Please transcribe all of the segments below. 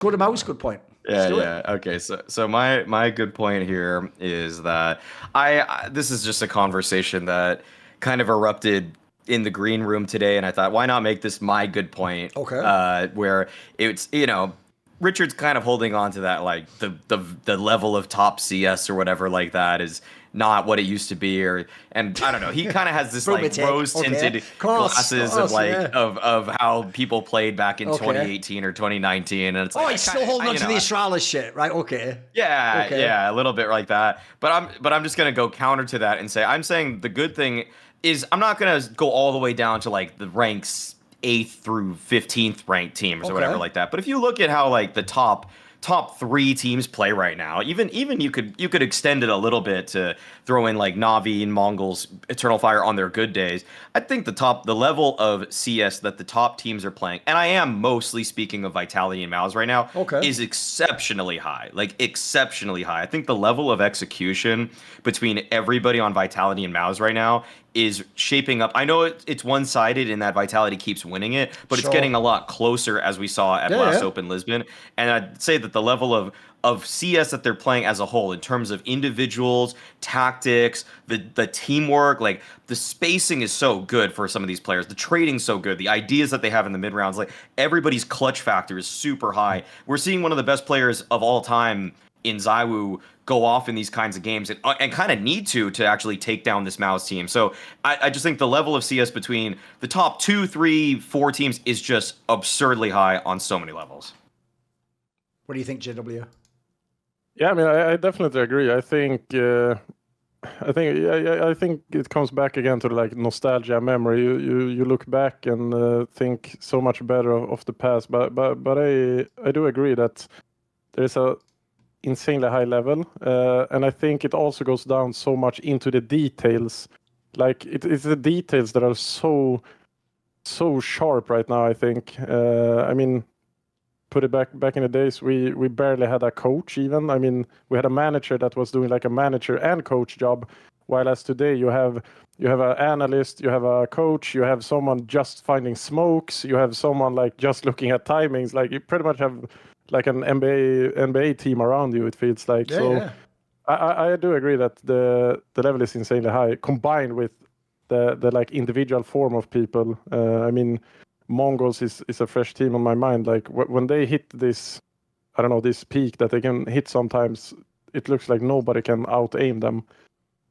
Go to Mouse, good point. Let's do it. Okay. So my good point here is that this is just a conversation that kind of erupted in the green room today, and I thought, why not make this my good point? Okay. Where it's Richard's kind of holding on to that, like the level of top CS or whatever like that is not what it used to be, and I don't know. He kind of has this like rose tinted glasses of like of how people played back in 2018 or 2019, and it's like, he's still holding on to the Astralis shit, right? Okay. Yeah, a little bit like that. But I'm just gonna go counter to that and say I'm saying the good thing is I'm not gonna go all the way down to like the ranks 8th through 15th ranked teams or whatever like that. But if you look at how like the top 3 teams play right now, even you could extend it a little bit to throw in like Na'Vi and Mongols, Eternal Fire on their good days. I think the level of CS that the top teams are playing, and I am mostly speaking of Vitality and MOUZ right now, is exceptionally high. Like exceptionally high. I think the level of execution between everybody on Vitality and MOUZ right now is shaping up. I know it's one-sided in that Vitality keeps winning it, but it's getting a lot closer, as we saw at last Open Lisbon. And I'd say that the level of CS that they're playing as a whole, in terms of individuals, tactics, the teamwork, like the spacing is so good for some of these players. The trading's so good. The ideas that they have in the mid rounds, like everybody's clutch factor is super high. We're seeing one of the best players of all time in ZywOo go off in these kinds of games and kind of need to actually take down this MOUZ team. So I just think the level of CS between the top 2, 3, 4 teams is just absurdly high on so many levels. What do you think, JW? Yeah, I mean, I definitely agree. I think it comes back again to like nostalgia, memory. You look back and think so much better of the past. But I do agree that there's a insanely high level, and I think it also goes down so much into the details. Like it's the details that are so sharp right now. I think. I mean, put it back in the days, we barely had a coach even. I mean, we had a manager that was doing like a manager and coach job, while as today you have an analyst, you have a coach, you have someone just finding smokes, you have someone like just looking at timings. Like you pretty much have like an NBA team around you, it feels like. I do agree that the level is insanely high, combined with the like individual form of people. I mean, Mongols is a fresh team on my mind. Like when they hit this, I don't know, this peak that they can hit sometimes, it looks like nobody can out-aim them.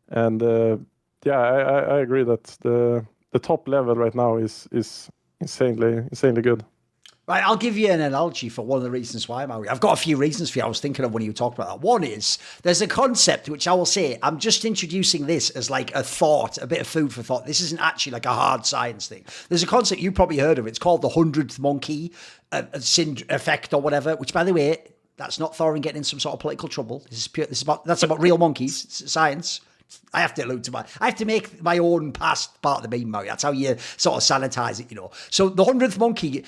And I agree that the top level right now is insanely good. Right, I'll give you an analogy for one of the reasons why, Mario. I've got a few reasons for you I was thinking of when you talked about that. One is, there's a concept which I will say, I'm just introducing this as like a thought, a bit of food for thought. This isn't actually like a hard science thing. There's a concept you probably heard of. It's called the 100th monkey effect or whatever, which, by the way, that's not Thorin getting in some sort of political trouble. That's about real monkeys. It's science. I have to allude to I have to make my own past part of the meme, Mario. That's how you sort of sanitize it, you know. So the 100th monkey,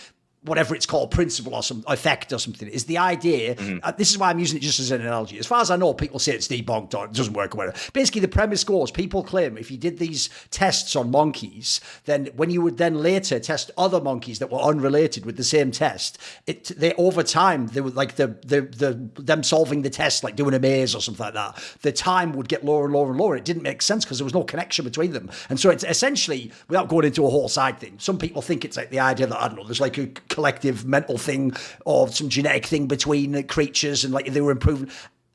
whatever it's called, principle or some effect or something, is the idea. This is why I'm using it just as an analogy. As far as I know, people say it's debunked or it doesn't work or whatever. Basically, the premise goes, people claim if you did these tests on monkeys, then when you would then later test other monkeys that were unrelated with the same test, they over time, they would like them solving the test, like doing a maze or something like that, the time would get lower and lower and lower. It didn't make sense because there was no connection between them. And so it's essentially, without going into a whole side thing, some people think it's like the idea that, I don't know, there's like a collective mental thing or some genetic thing between creatures and like they were improving.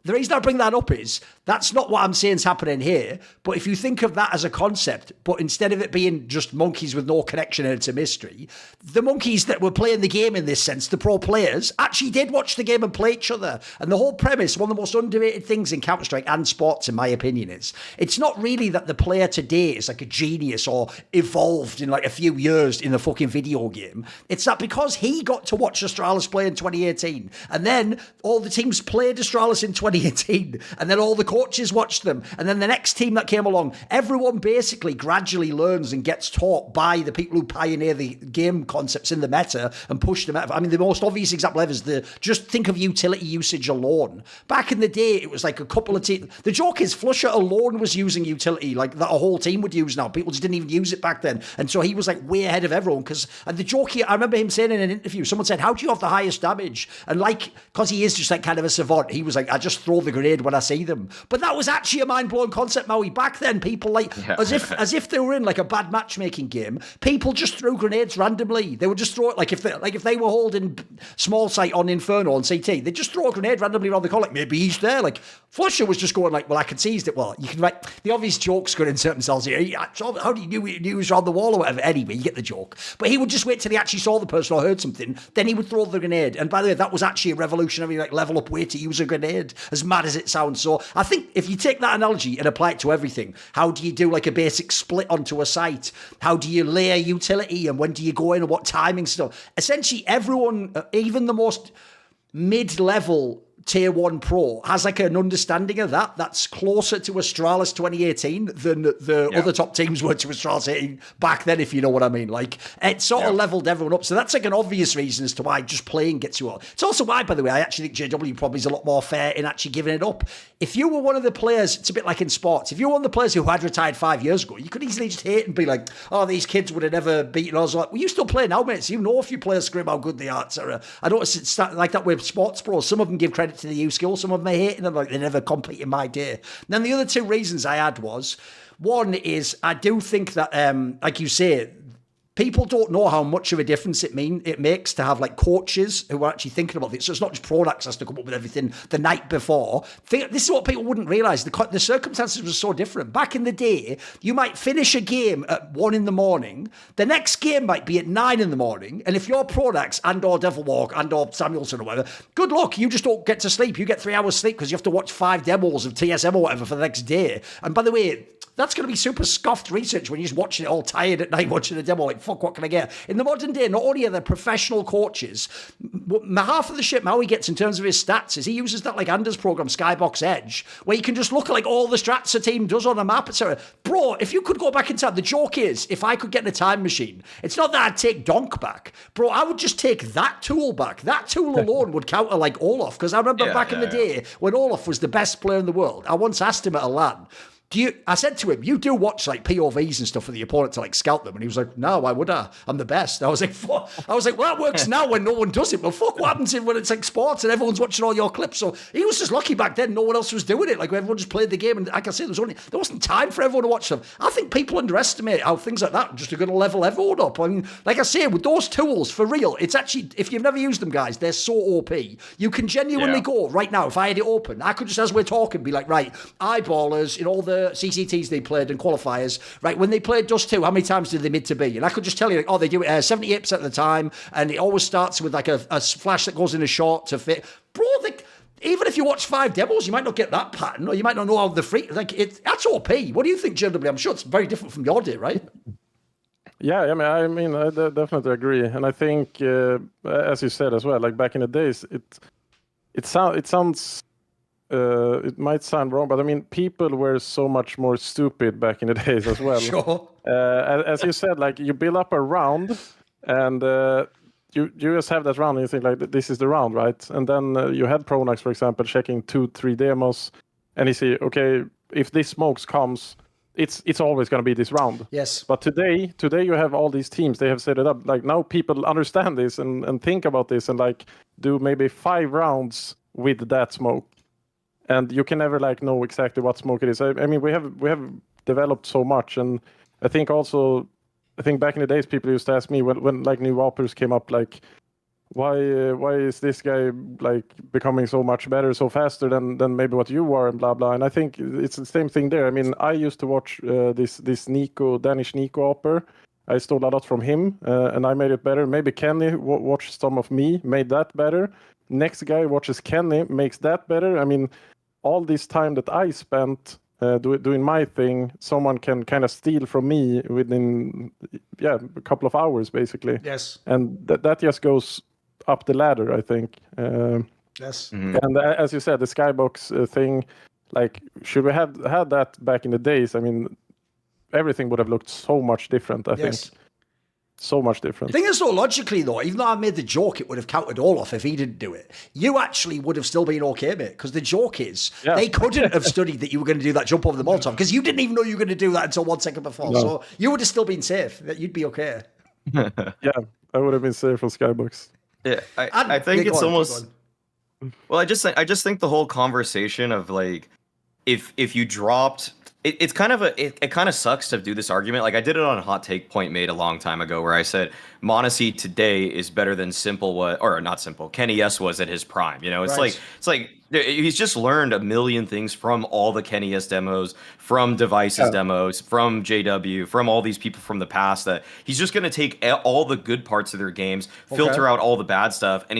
The reason I bring that up is that's not what I'm saying is happening here. But if you think of that as a concept, but instead of it being just monkeys with no connection and it's a mystery, the monkeys that were playing the game in this sense, the pro players, actually did watch the game and play each other. And the whole premise, one of the most underrated things in Counter-Strike and sports, in my opinion, is it's not really that the player today is like a genius or evolved in like a few years in the fucking video game. It's that because he got to watch Astralis play in 2018, and then all the teams played Astralis in 2018, 2018. And then all the coaches watched them. And then the next team that came along, everyone basically gradually learns and gets taught by the people who pioneer the game concepts in the meta and push them out. I mean, the most obvious example ever is just think of utility usage alone. Back in the day, it was like a couple of teams. The joke is Flusher alone was using utility like that a whole team would use now. People just didn't even use it back then. And so he was like way ahead of everyone because the joke here, I remember him saying in an interview, someone said, how do you have the highest damage? And like, because he is just like kind of a savant, he was like, I just throw the grenade when I see them. But that was actually a mind-blowing concept, Maui. Back then, people like, as if they were in like a bad matchmaking game, people just threw grenades randomly. They would just throw it if they were holding small sight on Inferno on CT, they'd just throw a grenade randomly around the corner, like maybe he's there. Like Flusher was just going like, well, I can see he's it. Well, you can the obvious joke's going to insert themselves here. How do you knew he was on the wall or whatever? Anyway, you get the joke. But he would just wait till he actually saw the person or heard something, then he would throw the grenade. And by the way, that was actually a revolutionary level up way to use a grenade, as mad as it sounds. So I think if you take that analogy and apply it to everything, how do you do like a basic split onto a site? How do you layer utility and when do you go in and what timing stuff? Essentially, everyone, even the most mid-level Tier 1 Pro has like an understanding of that's closer to Astralis 2018 than the other top teams were to Astralis 18 back then, if you know what I mean. Like, it sort of leveled everyone up. So that's like an obvious reason as to why just playing gets you all. It's also why, by the way, I actually think JW probably is a lot more fair in actually giving it up. If you were one of the players, it's a bit like in sports, if you were one of the players who had retired 5 years ago, you could easily just hate and be like, oh, these kids would have never beaten us. Like, well, you still play now, mates. You know if you play a scrim how good they are, etc. I notice it's like that with sports pros. Some of them give credit to the youth skill, some of them are hating them, like they never compete in my day. And then the other two reasons I had was, one is I do think that, like you say, people don't know how much of a difference it makes to have like coaches who are actually thinking about this. So it's not just products has to come up with everything the night before. This is what people wouldn't realise. The circumstances were so different. Back in the day, you might finish a game at 1 a.m. The next game might be at 9 a.m. And if you're products and or Devilwalk and or Samuelson or whatever, good luck. You just don't get to sleep. You get 3 hours sleep because you have to watch 5 demos of TSM or whatever for the next day. And by the way, that's going to be super scoffed research when you're just watching it all tired at night, watching a demo like, fuck, what can I get? In the modern day, not only are there professional coaches, half of the shit Maui gets in terms of his stats is he uses that like Anders program, Skybox Edge, where you can just look at like all the strats a team does on a map, etc. Bro, if you could go back in time, the joke is, if I could get in a time machine, it's not that I'd take Donk back. Bro, I would just take that tool back. That tool alone would counter like Olaf, because I remember back in the day when Olaf was the best player in the world, I once asked him at a LAN, I said to him, you do watch like POVs and stuff for the opponent to like scout them, and he was like, no, why would I? I'm the best. I was like, fuck. Well, that works now when no one does it. But fuck, what happens when it's like sports and everyone's watching all your clips? So he was just lucky back then. No one else was doing it. Like everyone just played the game, and like I said, there wasn't time for everyone to watch them. I think people underestimate how things like that just are going to level everyone up. I mean, like I say, with those tools, for real, it's actually, if you've never used them, guys, they're so OP. You can genuinely go right now. If I had it open, I could just, as we're talking, be like, right, eyeballers in all the CCTs they played and qualifiers, right? When they played Dust 2, how many times did they mid to be? And I could just tell you, like, oh, they do it 78% of the time, and it always starts with like a flash that goes in a short to fit. Bro, even if you watch 5 demos, you might not get that pattern, or you might not know how the free, like, that's OP. What do you think, JW? I'm sure it's very different from your day, right? Yeah, I mean, I definitely agree. And I think, as you said as well, like back in the days, it sounds it might sound wrong, but I mean, people were so much more stupid back in the days as well. Sure. As you said, like you build up a round, and you just have that round, and you think like this is the round, right? And then you had Pronax, for example, checking 2-3 demos, and you see, okay, if this smokes comes, it's always going to be this round. Yes. But today you have all these teams. They have set it up. Like now, people understand this and think about this, and like do maybe 5 rounds with that smoke. And you can never like know exactly what smoke it is. I mean, we have developed so much, and I think back in the days, people used to ask me when like new operas came up, like why is this guy like becoming so much better, so faster than maybe what you were, and blah blah. And I think it's the same thing there. I mean, I used to watch this Danish Nico opera. I stole a lot from him, and I made it better. Maybe Kenny watched some of me, made that better. Next guy watches Kenny, makes that better. I mean, all this time that I spent doing my thing, someone can kind of steal from me within a couple of hours, basically. Yes. And that just goes up the ladder, I think. Yes. And as you said, the skybox thing, like, should we have had that back in the days? I mean, everything would have looked so much different, I think. So much different. The thing is, though, logically, though, even though I made the joke, it would have counted all off if he didn't do it. You actually would have still been okay, mate, because the joke is they couldn't have studied that you were going to do that jump over the Molotov, because you didn't even know you were going to do that until 1 second before. No. So you would have still been safe. You'd be okay. Yeah, I would have been safe on Skybox. Yeah, I think it's almost... Well, I just think the whole conversation of, like, if you dropped... It's kind of it kind of sucks to do this argument. Like, I did it on a hot take point made a long time ago where I said Monacy today is better than Simple was, or not Simple, Kenny S was at his prime. You know, it's like he's just learned a million things from all the Kenny S demos, from Devices demos, from JW, from all these people from the past, that he's just going to take all the good parts of their games, filter out all the bad stuff, and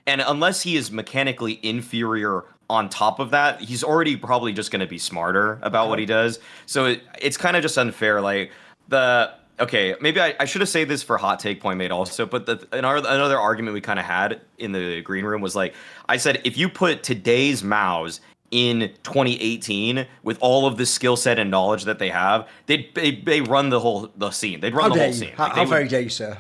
and unless he is mechanically inferior on top of that, he's already probably just going to be smarter about what he does. So it's kind of just unfair. Like, maybe I should have said this for hot take point made also, but another argument we kind of had in the green room was, like, I said, if you put today's Maus in 2018 with all of the skill set and knowledge that they have, they run the scene. They'd run the whole scene. How very dare you, sir?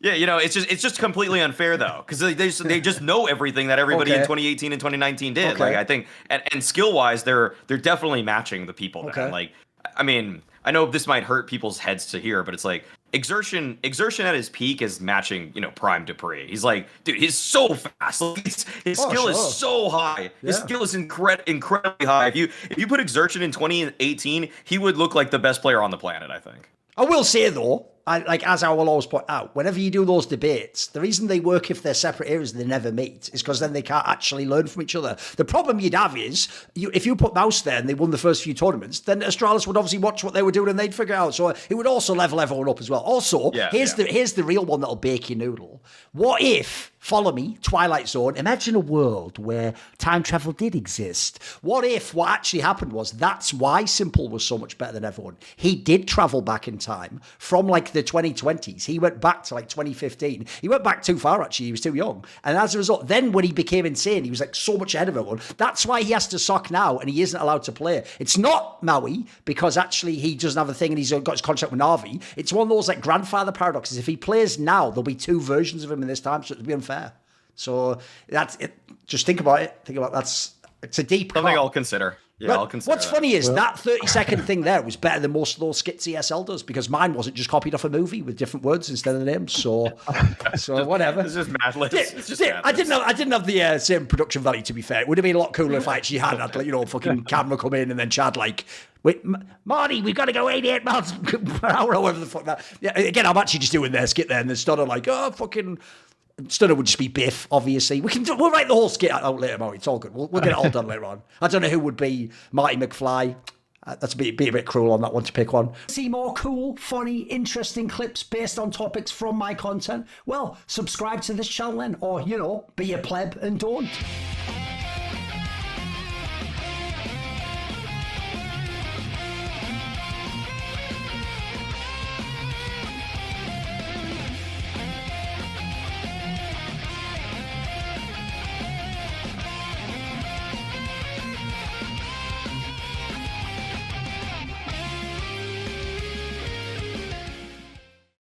Yeah, you know, it's just completely unfair though, because they just know everything that everybody in 2018 and 2019 did. Like, I think, and skill wise, they're definitely matching the people. Like, I mean, I know this might hurt people's heads to hear, but it's like exertion at his peak is matching, you know, Prime Dupree. He's like, dude, he's so fast. Like, his skill is so high. His skill is incredibly high. If you put exertion in 2018, he would look like the best player on the planet, I think. I will say, though, as I will always point out, whenever you do those debates, the reason they work if they're separate areas and they never meet is because then they can't actually learn from each other. The problem you'd have is, if you put Mouse there and they won the first few tournaments, then Astralis would obviously watch what they were doing and they'd figure it out. So it would also level everyone up as well. Also, here's the real one that'll bake your noodle. What if, follow me, Twilight Zone, imagine a world where time travel did exist. What if what actually happened was that's why Simple was so much better than everyone. He did travel back in time from, like, the 2020s. He went back to, like, 2015. He went back too far, actually. He was too young. And as a result, then when he became insane, he was, like, so much ahead of everyone. That's why he has to sock now and he isn't allowed to play. It's not Maui because actually he doesn't have a thing and he's got his contract with Na'Vi. It's one of those, like, grandfather paradoxes. If he plays now, there'll be two versions of him in this time, so it'll be unfair. So that's it. Just think about it. It's a deep something I'll consider. Yeah, I'll consider. What's funny is that 30-second thing there was better than most of those skits ESL does, because mine wasn't just copied off a movie with different words instead of the names. So whatever. It's just mad libs. I didn't have the same production value, to be fair. It would have been a lot cooler if I actually had fucking camera come in and then Chad like, wait, Marty, we've got to go 88 miles per hour or whatever the fuck that. Yeah, again, I'm actually just doing their skit there, and then Stunner like, oh fucking. Stunner would just be Biff, obviously. We'll write the whole skit out later, Murray. It's all good. We'll get it all done later on. I don't know who would be Marty McFly. That's be a bit cruel on that one to pick one. See more cool, funny, interesting clips based on topics from my content? Well, subscribe to this channel then, or, be a pleb and don't.